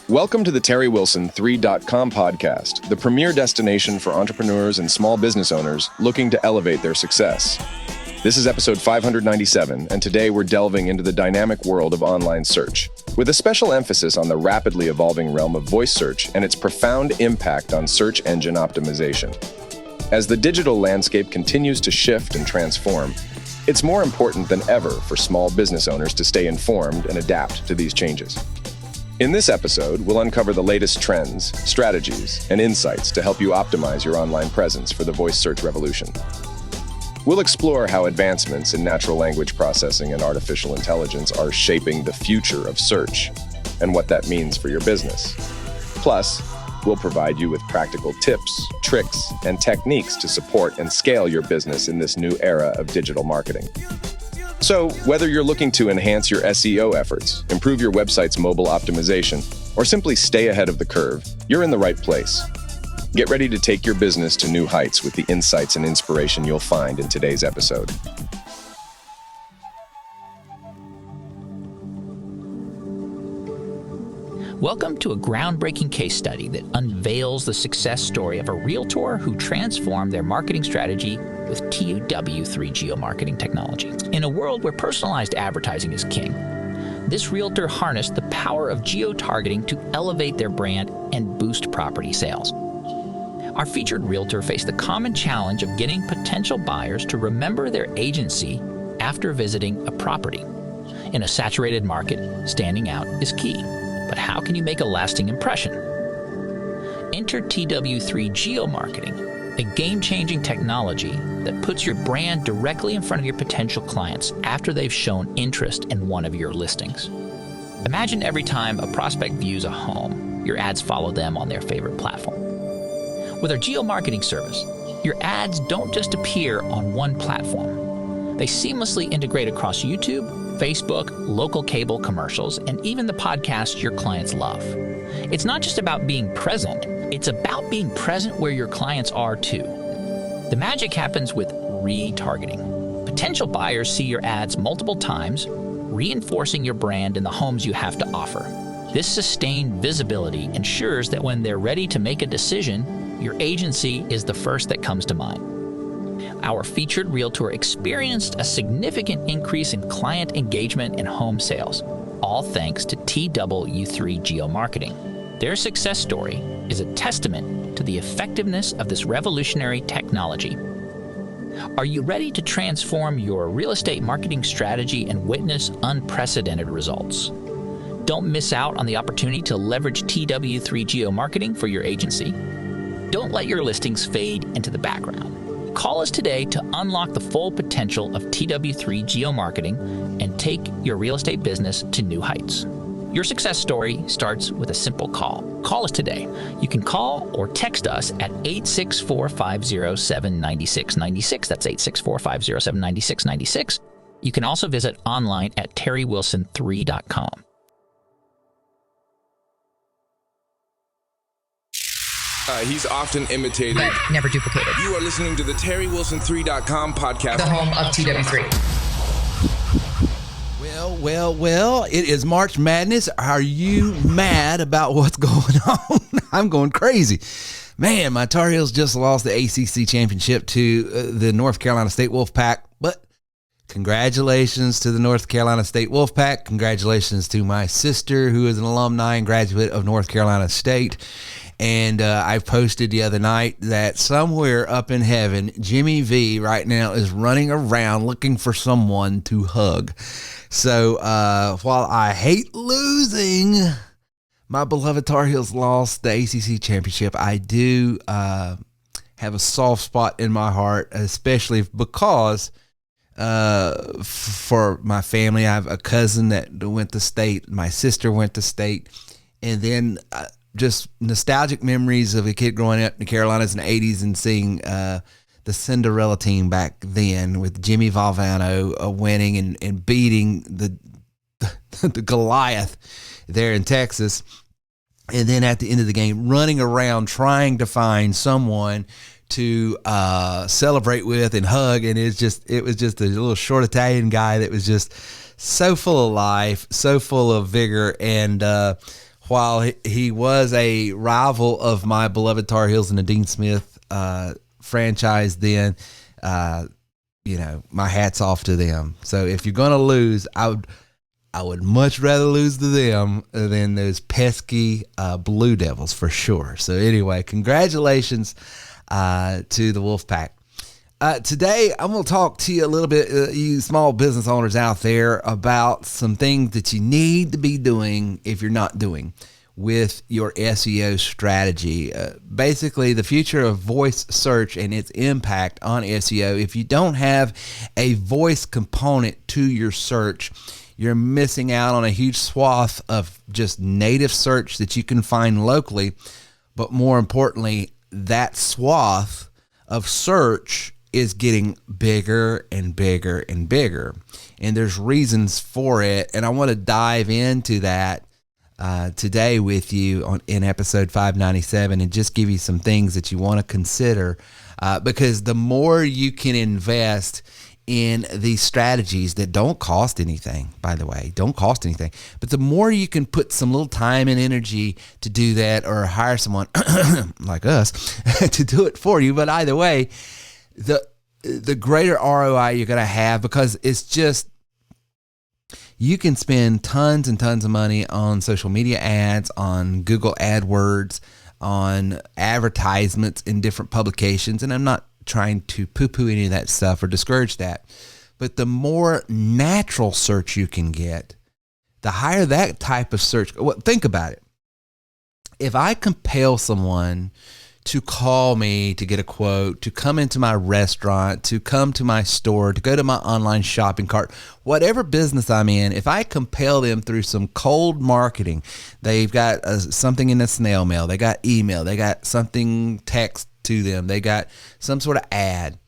Welcome to the TerryWilson3.com podcast, the premier destination for entrepreneurs and small business owners looking to elevate their success. This is episode 597, and today we're delving into the dynamic world of online search, with a special emphasis on the rapidly evolving realm of voice search and its profound impact on search engine optimization. As the digital landscape continues to shift and transform, it's more important than ever for small business owners to stay informed and adapt to these changes. In this episode, we'll uncover the latest trends, strategies, and insights to help you optimize your online presence for the voice search revolution. We'll explore how advancements in natural language processing and artificial intelligence are shaping the future of search and what that means for your business. Plus, we'll provide you with practical tips, tricks, and techniques to support and scale your business in this new era of digital marketing. So, whether you're looking to enhance your SEO efforts, improve your website's mobile optimization, or simply stay ahead of the curve, you're in the right place. Get ready to take your business to new heights with the insights and inspiration you'll find in today's episode. Welcome to a groundbreaking case study that unveils the success story of a realtor who transformed their marketing strategy with TW3 geomarketing technology. In a world where personalized advertising is king, this realtor harnessed the power of geo-targeting to elevate their brand and boost property sales. Our featured realtor faced the common challenge of getting potential buyers to remember their agency after visiting a property. In a saturated market, standing out is key. But how can you make a lasting impression? Enter TW3 geomarketing, a game-changing technology that puts your brand directly in front of your potential clients after they've shown interest in one of your listings. Imagine every time a prospect views a home, your ads follow them on their favorite platform. With our geomarketing service, your ads don't just appear on one platform. They seamlessly integrate across YouTube, Facebook, local cable commercials, and even the podcasts your clients love. It's not just about being present, it's about being present where your clients are too. The magic happens with retargeting. Potential buyers see your ads multiple times, reinforcing your brand and the homes you have to offer. This sustained visibility ensures that when they're ready to make a decision, your agency is the first that comes to mind. Our featured realtor experienced a significant increase in client engagement and home sales, all thanks to TW3 geomarketing. Their success story is a testament to the effectiveness of this revolutionary technology. Are you ready to transform your real estate marketing strategy and witness unprecedented results? Don't miss out on the opportunity to leverage TW3 geomarketing for your agency. Don't let your listings fade into the background. Call us today to unlock the full potential of TW3 geomarketing and take your real estate business to new heights. Your success story starts with a simple call. Call us today. You can call or text us at 864-507-9696. That's 864-507-9696. You can also visit online at TerryWilson3.com. He's often imitated, but never duplicated. You are listening to the TerryWilson3.com podcast, the home of TW3. Well, it is March Madness. Are you mad about what's going on? I'm going crazy. Man, my Tar Heels just lost the ACC championship to the North Carolina State Wolfpack, but congratulations to the North Carolina State Wolfpack. Congratulations to my sister, who is an alumni and graduate of North Carolina State. And I posted the other night that somewhere up in heaven, Jimmy V right now is running around looking for someone to hug. So while I hate losing, my beloved Tar Heels lost the ACC championship, I do have a soft spot in my heart, especially because for my family. I have a cousin that went to state. My sister went to state. And then just nostalgic memories of a kid growing up in the Carolinas in the 80s and seeing the Cinderella team back then with Jimmy Valvano winning and beating the Goliath there in Texas. And then at the end of the game, running around trying to find someone to celebrate with and hug. And it was just a little short Italian guy that was just so full of life, so full of vigor. And while he was a rival of my beloved Tar Heels and the Dean Smith franchise, then my hat's off to them. So if you're gonna lose, I would much rather lose to them than those pesky Blue Devils for sure. So anyway, congratulations to the Wolfpack. Today, I'm going to talk to you a little bit, you small business owners out there, about some things that you need to be doing if you're not doing with your SEO strategy. Basically, the future of voice search and its impact on SEO. If you don't have a voice component to your search, you're missing out on a huge swath of just native search that you can find locally. But more importantly, that swath of search is getting bigger and bigger and bigger. And there's reasons for it. And I want to dive into that today with you in episode 597 and just give you some things that you want to consider. Because the more you can invest in these strategies that don't cost anything, by the way, don't cost anything, but the more you can put some little time and energy to do that, or hire someone like us to do it for you. But either way, the greater ROI you're going to have, because it's just, you can spend tons and tons of money on social media ads, on Google AdWords, on advertisements in different publications. And I'm not trying to poo-poo any of that stuff or discourage that. But the more natural search you can get, the higher that type of search. Well, think about it. If I compel someone to call me to get a quote, to come into my restaurant, to come to my store, to go to my online shopping cart, whatever business I'm in, if I compel them through some cold marketing, they've got something in the snail mail, they got email, they got something text to them, they got some sort of ad,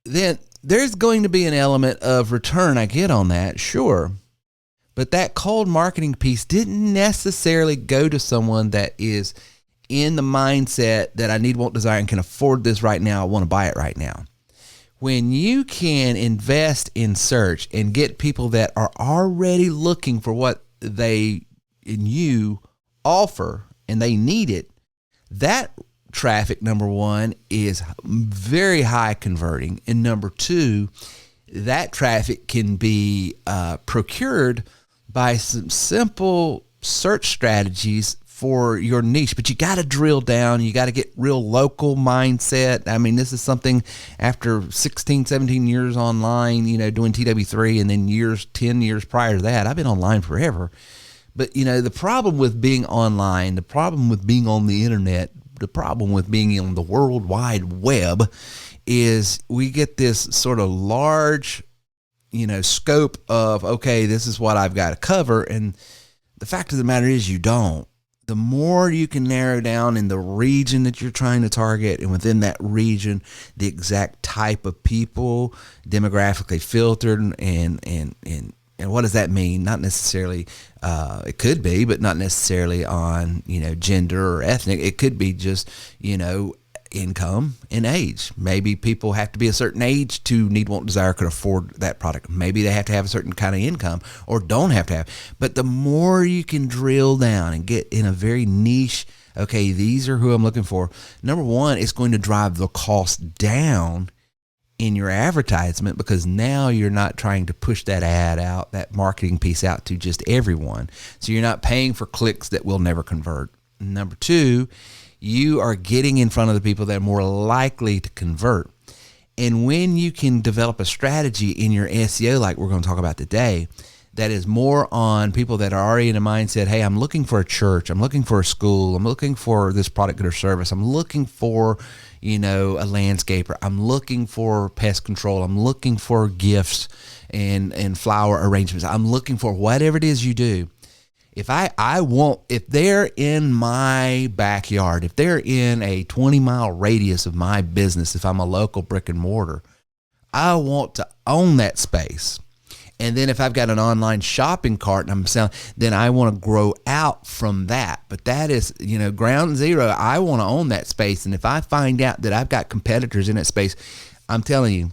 then there's going to be an element of return I get on that, sure. But that cold marketing piece didn't necessarily go to someone that is in the mindset that I need, want, desire, and can afford this right now. I want to buy it right now. When you can invest in search and get people that are already looking for what they and you offer and they need it, that traffic, number one, is very high converting. And number two, that traffic can be procured by some simple search strategies for your niche. But you got to drill down. You got to get real local mindset. I mean, this is something after 16, 17 years online, doing TW3, and then 10 years prior to that, I've been online forever. But, the problem with being online, the problem with being on the internet, the problem with being on the World Wide Web is we get this sort of large, scope of, okay, this is what I've got to cover. And the fact of the matter is you don't. The more you can narrow down in the region that you're trying to target, and within that region, the exact type of people, demographically filtered, and what does that mean? Not necessarily, it could be, but not necessarily on, gender or ethnic. It could be just, income and age. Maybe people have to be a certain age to need, want, desire, could afford that product. Maybe they have to have a certain kind of income, or don't have to have. But the more you can drill down and get in a very niche, okay, these are who I'm looking for. Number one, it's going to drive the cost down in your advertisement, because now you're not trying to push that ad out, that marketing piece out to just everyone. So you're not paying for clicks that will never convert. Number two, you are getting in front of the people that are more likely to convert. And when you can develop a strategy in your SEO, like we're going to talk about today, that is more on people that are already in a mindset, hey, I'm looking for a church, I'm looking for a school, I'm looking for this product or service, I'm looking for, a landscaper, I'm looking for pest control, I'm looking for gifts and flower arrangements, I'm looking for whatever it is you do. If they're in my backyard, if they're in a 20-mile radius of my business, if I'm a local brick and mortar, I want to own that space. And then if I've got an online shopping cart and I'm selling, then I want to grow out from that. But that is, ground zero. I want to own that space. And if I find out that I've got competitors in that space, I'm telling you,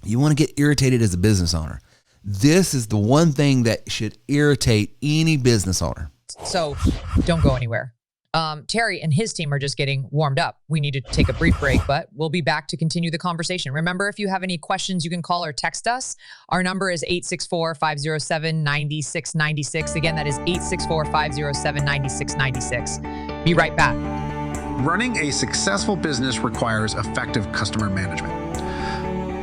you want to get irritated as a business owner. This is the one thing that should irritate any business owner. So don't go anywhere. Terry and his team are just getting warmed up. We need to take a brief break, but we'll be back to continue the conversation. Remember, if you have any questions, you can call or text us. Our number is 864-507-9696. Again, that is 864-507-9696. Be right back. Running a successful business requires effective customer management.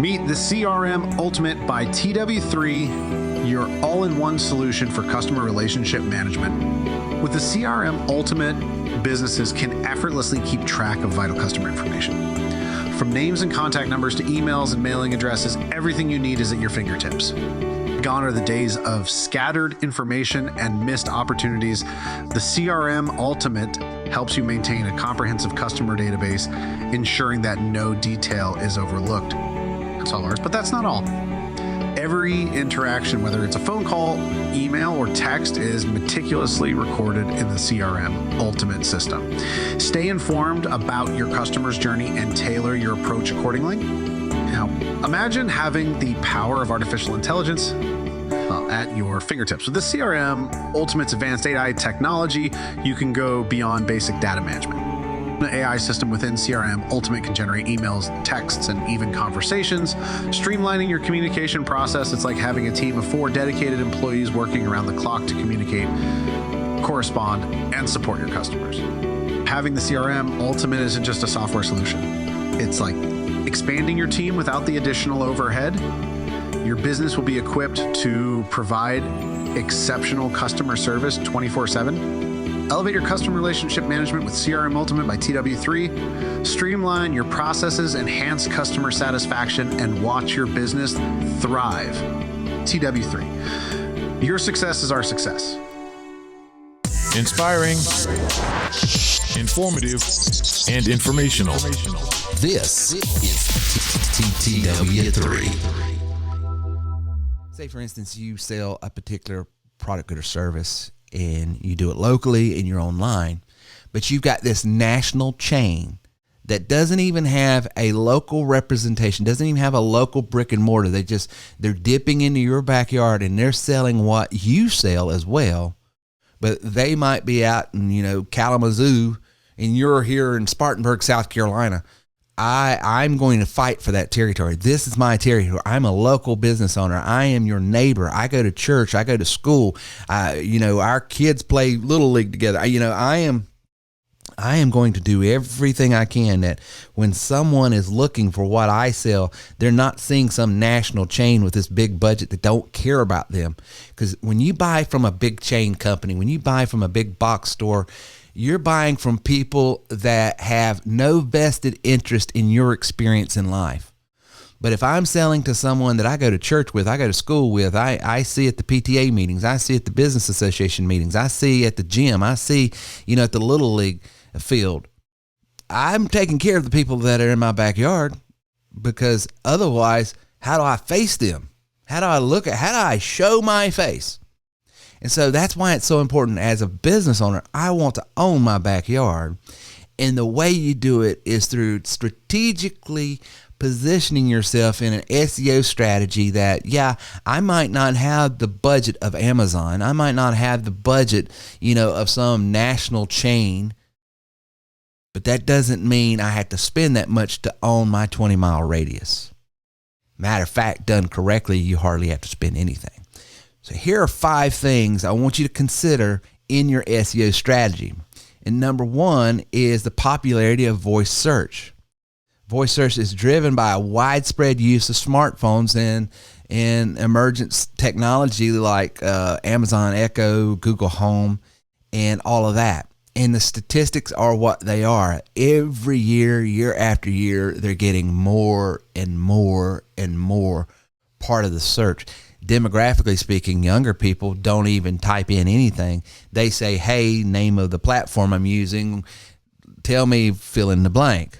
Meet the CRM Ultimate by TW3, your all-in-one solution for customer relationship management. With the CRM Ultimate, businesses can effortlessly keep track of vital customer information. From names and contact numbers to emails and mailing addresses, everything you need is at your fingertips. Gone are the days of scattered information and missed opportunities. The CRM Ultimate helps you maintain a comprehensive customer database, ensuring that no detail is overlooked. That's all ours, but that's not all. Every interaction, whether it's a phone call, email, or text, is meticulously recorded in the CRM Ultimate system. Stay informed about your customer's journey and tailor your approach accordingly. Now, imagine having the power of artificial intelligence at your fingertips. With the CRM Ultimate's advanced AI technology, you can go beyond basic data management. The AI system within CRM Ultimate can generate emails, texts, and even conversations, streamlining your communication process. It's like having a team of 4 dedicated employees working around the clock to communicate, correspond, and support your customers. Having the CRM Ultimate isn't just a software solution. It's like expanding your team without the additional overhead. Your business will be equipped to provide exceptional customer service 24/7. Elevate your customer relationship management with CRM Ultimate by TW3. Streamline your processes, enhance customer satisfaction, and watch your business thrive. TW3. Your success is our success. Inspiring, informative, and informational. This is TW3. Say, for instance, you sell a particular product, good, or service, and you do it locally and you're online, but you've got this national chain that doesn't even have a local representation, doesn't even have a local brick and mortar. They're dipping into your backyard and they're selling what you sell as well, but they might be out in, Kalamazoo and you're here in Spartanburg, South Carolina. I'm going to fight for that territory. This is my territory. I'm a local business owner. I am your neighbor. I go to church. I go to school. Our kids play Little League together. I am going to do everything I can that when someone is looking for what I sell, they're not seeing some national chain with this big budget that don't care about them. Because when you buy from a big chain company, when you buy from a big box store, you're buying from people that have no vested interest in your experience in life. But if I'm selling to someone that I go to church with, I go to school with, I see at the PTA meetings, I see at the business association meetings, I see at the gym, I see, at the Little League field, I'm taking care of the people that are in my backyard, because otherwise, how do I face them? How do I show my face? And so that's why it's so important as a business owner. I want to own my backyard. And the way you do it is through strategically positioning yourself in an SEO strategy that, I might not have the budget of Amazon. I might not have the budget, of some national chain. But that doesn't mean I have to spend that much to own my 20-mile radius. Matter of fact, done correctly, you hardly have to spend anything. So here are 5 things I want you to consider in your SEO strategy. And number 1 is the popularity of voice search. Voice search is driven by a widespread use of smartphones and emergent technology like Amazon Echo, Google Home, and all of that. And the statistics are what they are. Every year, year after year, they're getting more and more and more part of the search. Demographically speaking, younger people don't even type in anything. They say, hey, name of the platform I'm using, tell me, fill in the blank.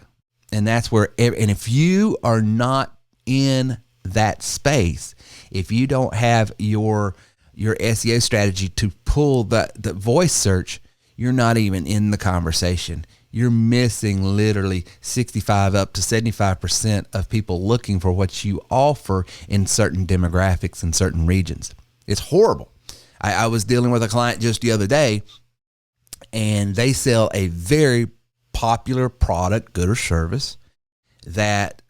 And that's where, and if you are not in that space, if you don't have your SEO strategy to pull the voice search, you're not even in the conversation. You're missing literally 65 up to 75% of people looking for what you offer in certain demographics in certain regions. It's horrible. I was dealing with a client just the other day, and they sell a very popular product, good or service, that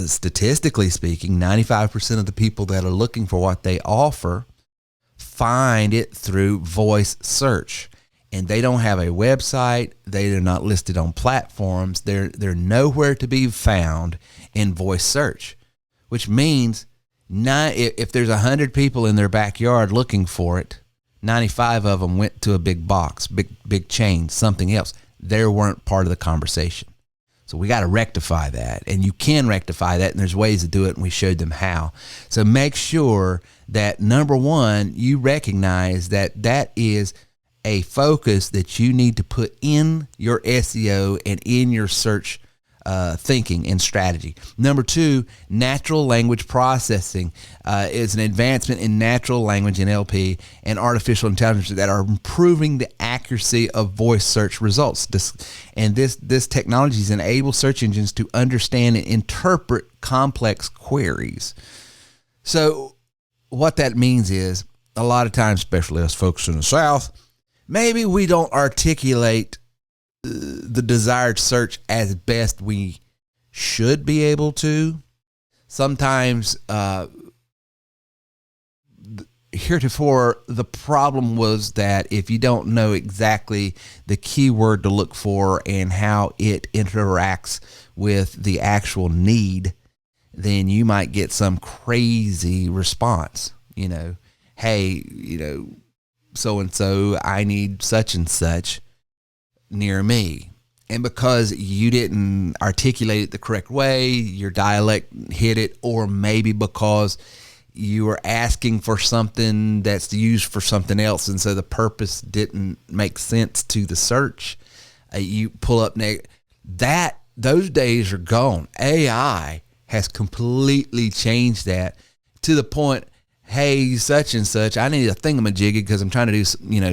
statistically speaking, 95% of the people that are looking for what they offer find it through voice search. And they don't have a website. They are not listed on platforms. They're nowhere to be found in voice search, which means if there's 100 people in their backyard looking for it, 95 of them went to a big box, big chain, something else. They weren't part of the conversation. So we got to rectify that, and you can rectify that, and there's ways to do it, and we showed them how. So make sure that, number one, you recognize that that is a focus that you need to put in your SEO and in your search thinking and strategy. Number two, natural language processing is an advancement in natural language, NLP, and artificial intelligence that are improving the accuracy of voice search results. This technology enables search engines to understand and interpret complex queries. So what that means is, a lot of times, especially us folks in the South, maybe we don't articulate the desired search as best we should be able to. Sometimes, heretofore, the problem was that if you don't know exactly the keyword to look for and how it interacts with the actual need, then you might get some crazy response. Hey, so-and-so, I need such and such near me. And because you didn't articulate it the correct way, your dialect hit it, or maybe because you were asking for something that's used for something else, and so the purpose didn't make sense to the search, you pull up those days are gone. AI has completely changed that to the point, hey, such and such, I need a thingamajiggy because I'm trying to do,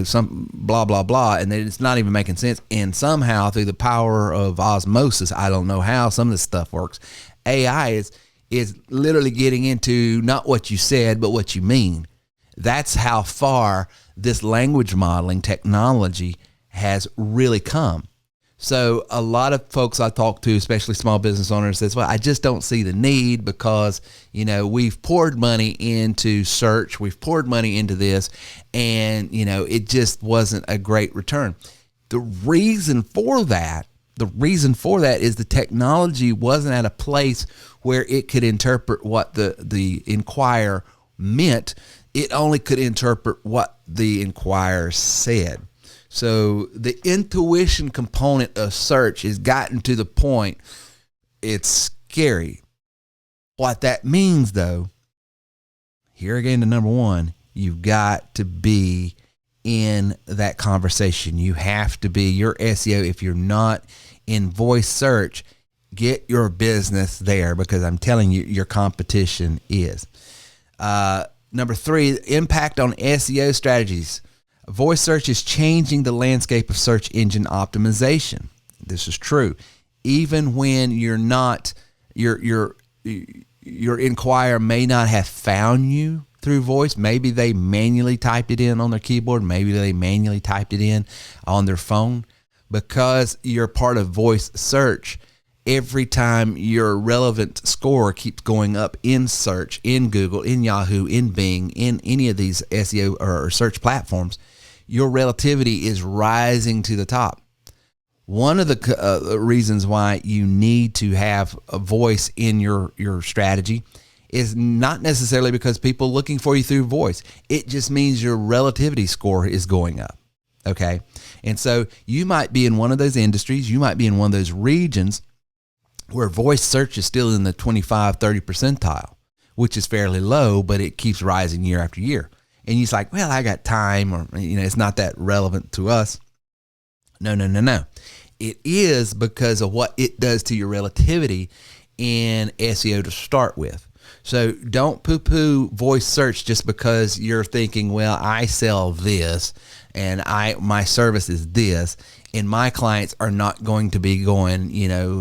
some blah, blah, blah, and then it's not even making sense. And somehow through the power of osmosis, I don't know how some of this stuff works, AI is literally getting into not what you said, but what you mean. That's how far this language modeling technology has really come. So a lot of folks I talk to, especially small business owners, says, well, I just don't see the need because, we've poured money into search, we've poured money into this, and, it just wasn't a great return. The reason for that is the technology wasn't at a place where it could interpret what the inquirer meant. It only could interpret what the inquirer said. So the intuition component of search has gotten to the point it's scary. What that means, though, here again to number one, you've got to be in that conversation. You have to be your SEO. If you're not in voice search, get your business there, because I'm telling you, your competition is. Number three, impact on SEO strategies. Voice search is changing the landscape of search engine optimization. This is true. Even when you're not, your inquirer may not have found you through voice. Maybe they manually typed it in on their keyboard. Maybe they manually typed it in on their phone. Because you're part of voice search, every time your relevant score keeps going up in search, in Google, in Yahoo, in Bing, in any of these SEO or search platforms, your relativity is rising to the top. One of the reasons why you need to have a voice in your strategy is not necessarily because people are looking for you through voice. It just means your relativity score is going up. Okay. And so you might be in one of those industries, you might be in one of those regions where voice search is still in the 25, 30 percentile, which is fairly low, but it keeps rising year after year. And you're like, well, I got time, or, it's not that relevant to us. No. It is because of what it does to your relativity in SEO to start with. So don't poo-poo voice search just because you're thinking, well, I sell this and my service is this, and my clients are not going to be going,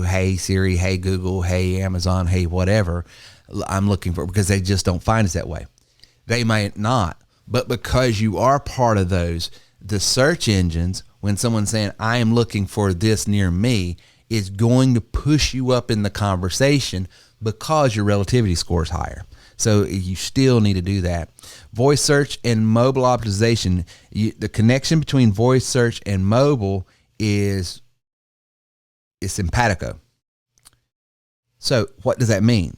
hey Siri, hey Google, hey Amazon, hey whatever I'm looking for, because they just don't find us that way. They might not, but because you are part of those, the search engines when someone's saying, I am looking for this near me, is going to push you up in the conversation because your relativity score is higher. So you still need to do that. Voice search and mobile optimization, the connection between voice search and mobile is simpatico. So what does that mean?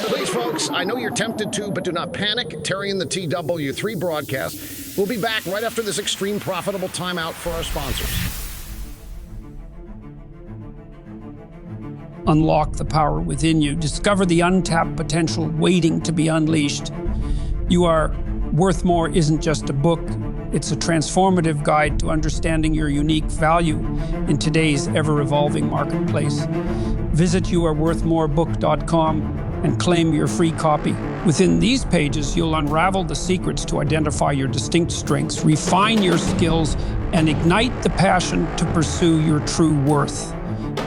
Please, folks, I know you're tempted to, but do not panic. Terry and the TW3 broadcast will be back right after this extreme profitable timeout for our sponsors. Unlock the power within you. Discover the untapped potential waiting to be unleashed. You Are Worth More isn't just a book. It's a transformative guide to understanding your unique value in today's ever-evolving marketplace. Visit youareworthmorebook.com and claim your free copy. Within these pages, you'll unravel the secrets to identify your distinct strengths, refine your skills, and ignite the passion to pursue your true worth.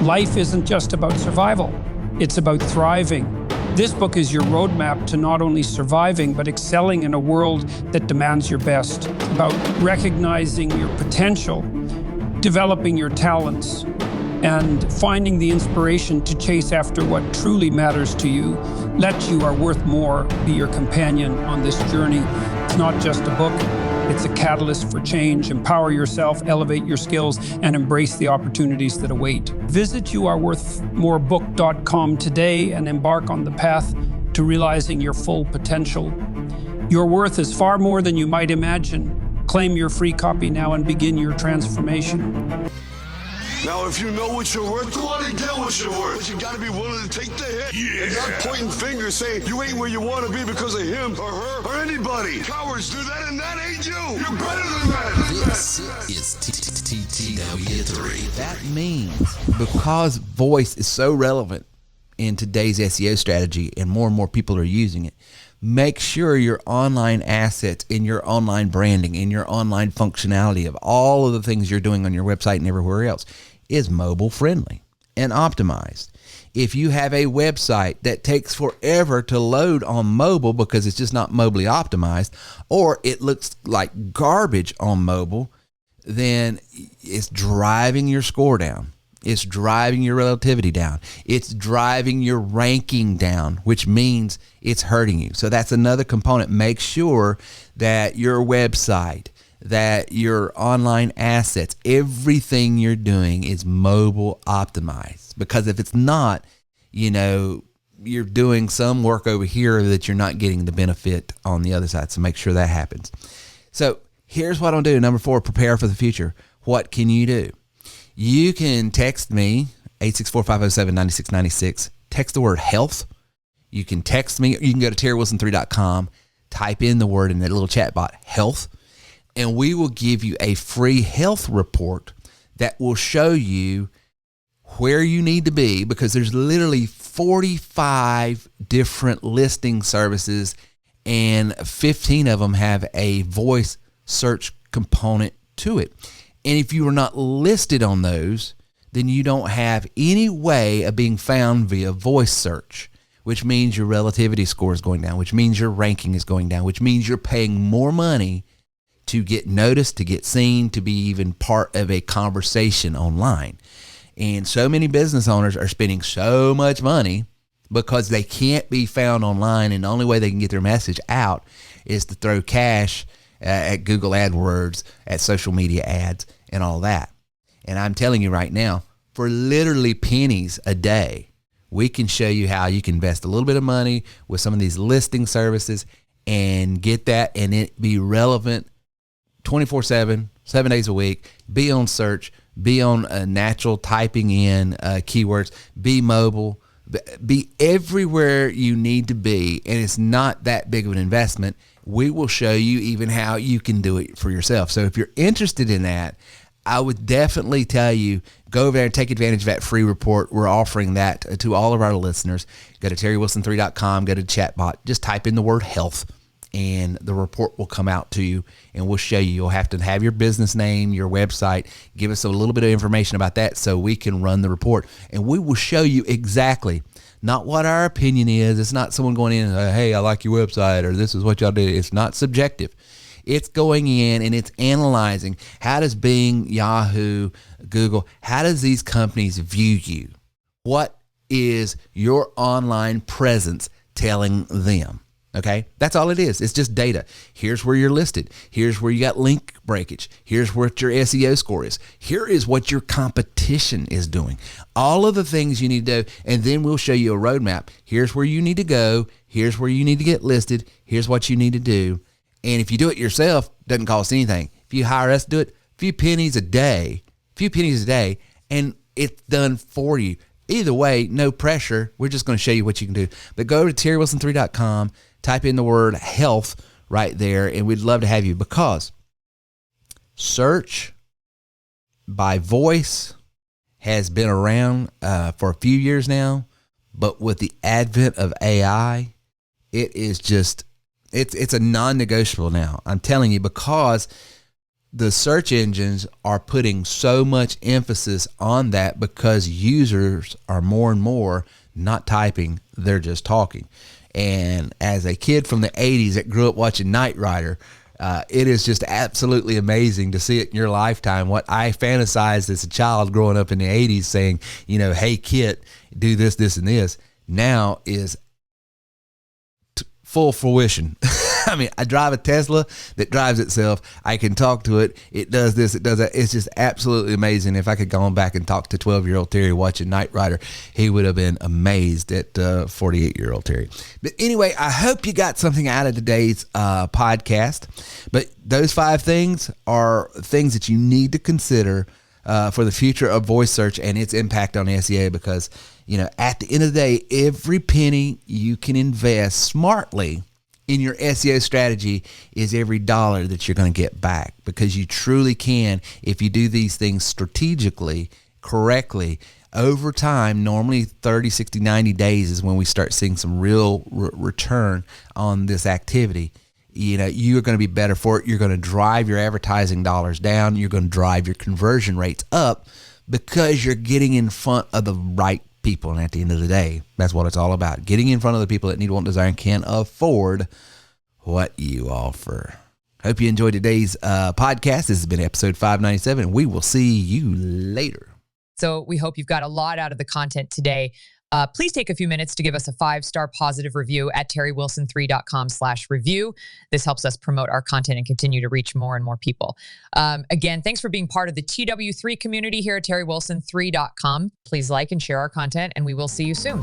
Life isn't just about survival, it's about thriving. This book is your roadmap to not only surviving, but excelling in a world that demands your best, about recognizing your potential, developing your talents, and finding the inspiration to chase after what truly matters to you. Let You Are Worth More be your companion on this journey. It's not just a book, it's a catalyst for change. Empower yourself, elevate your skills, and embrace the opportunities that await. Visit youareworthmorebook.com today and embark on the path to realizing your full potential. Your worth is far more than you might imagine. Claim your free copy now and begin your transformation. Now, if you know what you're worth, go out and get what you're worth. But you gotta be willing to take the hit. Yeah. And not pointing fingers saying you ain't where you wanna be because of him or her or anybody. Cowards do that and that ain't you. You're better than that. This is TTW3. That means because voice is so relevant in today's SEO strategy and more people are using it, make sure your online assets in your online branding, in your online functionality of all of the things you're doing on your website and everywhere else is mobile friendly and optimized. If you have a website that takes forever to load on mobile because it's just not mobily optimized, or it looks like garbage on mobile, then it's driving your score down. It's driving your relativity down. It's driving your ranking down, which means it's hurting you. So that's another component. Make sure that your website, that your online assets, everything you're doing is mobile optimized. Because if it's not, you're doing some work over here that you're not getting the benefit on the other side. So make sure that happens. So here's what I'll do. Number 4, prepare for the future. What can you do? You can text me, 864-507-9696. Text the word health. You can text me. You can go to terrywilson3.com, type in the word in that little chat bot, health, and we will give you a free health report that will show you where you need to be, because there's literally 45 different listing services and 15 of them have a voice search component to it. And if you are not listed on those, then you don't have any way of being found via voice search, which means your relativity score is going down, which means your ranking is going down, which means you're paying more money to get noticed, to get seen, to be even part of a conversation online. And so many business owners are spending so much money because they can't be found online, and the only way they can get their message out is to throw cash at Google AdWords, at social media ads, and all that. And I'm telling you right now, for literally pennies a day, we can show you how you can invest a little bit of money with some of these listing services and get that, and it be relevant 24/7, 7 days a week, be on search, be on natural typing in keywords, be mobile, be everywhere you need to be. And it's not that big of an investment. We will show you even how you can do it for yourself. So if you're interested in that, I would definitely tell you, go over there and take advantage of that free report. We're offering that to all of our listeners. Go to terrywilson3.com, go to chatbot, just type in the word health, and the report will come out to you, and we'll show you. You'll have to have your business name, your website, give us a little bit of information about that so we can run the report. And we will show you exactly, not what our opinion is. It's not someone going in and hey, I like your website, or this is what y'all do. It's not subjective. It's going in and it's analyzing, how does Bing, Yahoo, Google, how does these companies view you? What is your online presence telling them? Okay, that's all it is. It's just data. Here's where you're listed. Here's where you got link breakage. Here's what your SEO score is. Here is what your competition is doing. All of the things you need to do, and then we'll show you a roadmap. Here's where you need to go. Here's where you need to get listed. Here's what you need to do. And if you do it yourself, it doesn't cost anything. If you hire us to do it, a few pennies a day, and it's done for you. Either way, no pressure. We're just going to show you what you can do. But go to TerryWilson3.com. Type in the word health right there, and we'd love to have you, because search by voice has been around for a few years now, but with the advent of AI, it is just, it's a non-negotiable now. I'm telling you, because the search engines are putting so much emphasis on that, because users are more and more not typing, they're just talking. And as a kid from the 80s that grew up watching Knight Rider, it is just absolutely amazing to see it in your lifetime. What I fantasized as a child growing up in the 80s saying, hey, Kit, do this, this, and this, now is full fruition. I mean, I drive a Tesla that drives itself. I can talk to it. It does this, it does that. It's just absolutely amazing. If I could go on back and talk to 12-year-old Terry watching Knight Rider, he would have been amazed at 48-year-old Terry. But anyway, I hope you got something out of today's podcast. But those 5 things are things that you need to consider for the future of voice search and its impact on SEO, because, at the end of the day, every penny you can invest smartly in your SEO strategy is every dollar that you're going to get back, because you truly can, if you do these things strategically, correctly, over time. Normally 30, 60, 90 days is when we start seeing some real return on this activity. You're going to be better for it. You're going to drive your advertising dollars down. You're going to drive your conversion rates up, because you're getting in front of the right people. And at the end of the day, that's what it's all about. Getting in front of the people that need, want, desire, and can afford what you offer. Hope you enjoyed today's podcast. This has been episode 597. We will see you later. So we hope you've got a lot out of the content today. Please take a few minutes to give us a 5-star positive review at terrywilson3.com/review. This helps us promote our content and continue to reach more and more people. Again, thanks for being part of the TW3 community here at terrywilson3.com. Please like and share our content, and we will see you soon.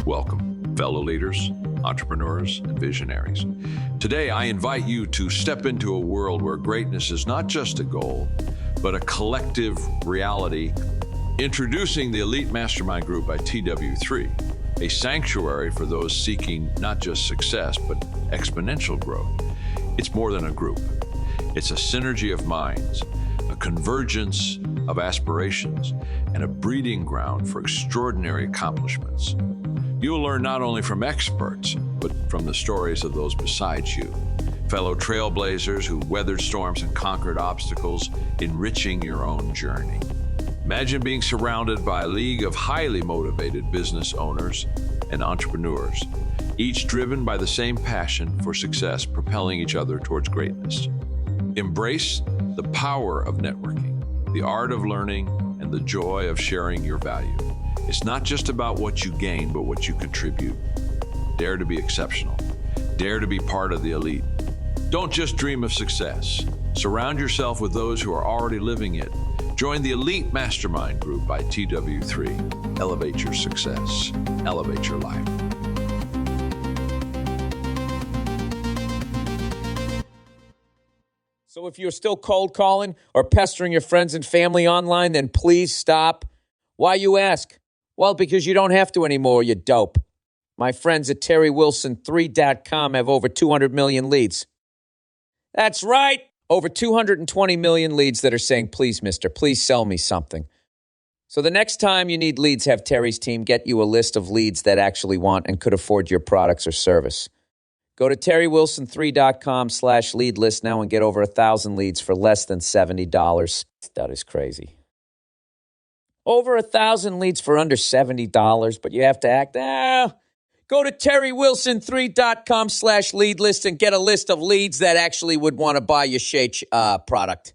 Welcome, fellow leaders, entrepreneurs, and visionaries. Today, I invite you to step into a world where greatness is not just a goal, but a collective reality. Introducing the Elite Mastermind Group by TW3, a sanctuary for those seeking not just success, but exponential growth. It's more than a group. It's a synergy of minds, a convergence of aspirations, and a breeding ground for extraordinary accomplishments. You'll learn not only from experts, but from the stories of those beside you, fellow trailblazers who weathered storms and conquered obstacles, enriching your own journey. Imagine being surrounded by a league of highly motivated business owners and entrepreneurs, each driven by the same passion for success, propelling each other towards greatness. Embrace the power of networking, the art of learning, and the joy of sharing your value. It's not just about what you gain, but what you contribute. Dare to be exceptional. Dare to be part of the elite. Don't just dream of success. Surround yourself with those who are already living it. Join the Elite Mastermind Group by TW3. Elevate your success. Elevate your life. So if you're still cold calling or pestering your friends and family online, then please stop. Why, you ask? Well, because you don't have to anymore, you dope. My friends at TerryWilson3.com have over 200 million leads. That's right. Over 220 million leads that are saying, please, mister, please sell me something. So the next time you need leads, have Terry's team get you a list of leads that actually want and could afford your products or service. Go to TerryWilson3.com/lead list now and get over 1,000 leads for less than $70. That is crazy. Over 1,000 leads for under $70, but you have to act. Go to terrywilson3.com/lead list and get a list of leads that actually would want to buy your Shea product.